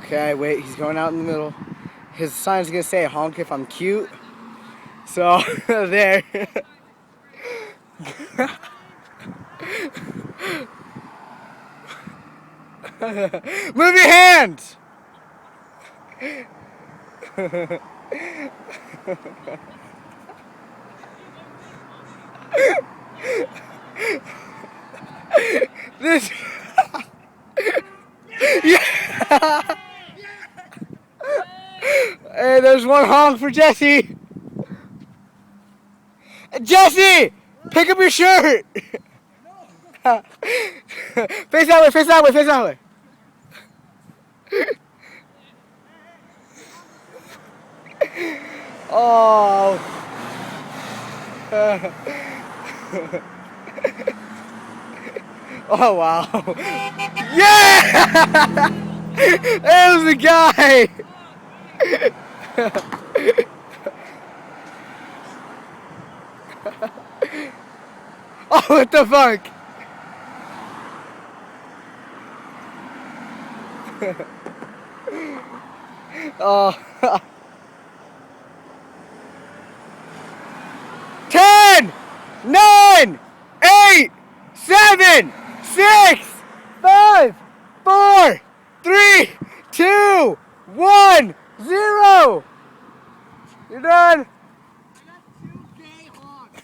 Okay, wait, he's going out in the middle. His sign's gonna say honk if I'm cute. So, there. Move your hands! This. Yeah. Hey, there's one honk for Jesse. Jesse, pick up your shirt. Face that way, face that way, face that way. Oh. Oh wow. Yeah! That was the guy. Oh, what the fuck? Oh. 10, 9, 8, 7, 6, 5, 4, 3, 2, 1, 0. You're done. I got 2 gay honks.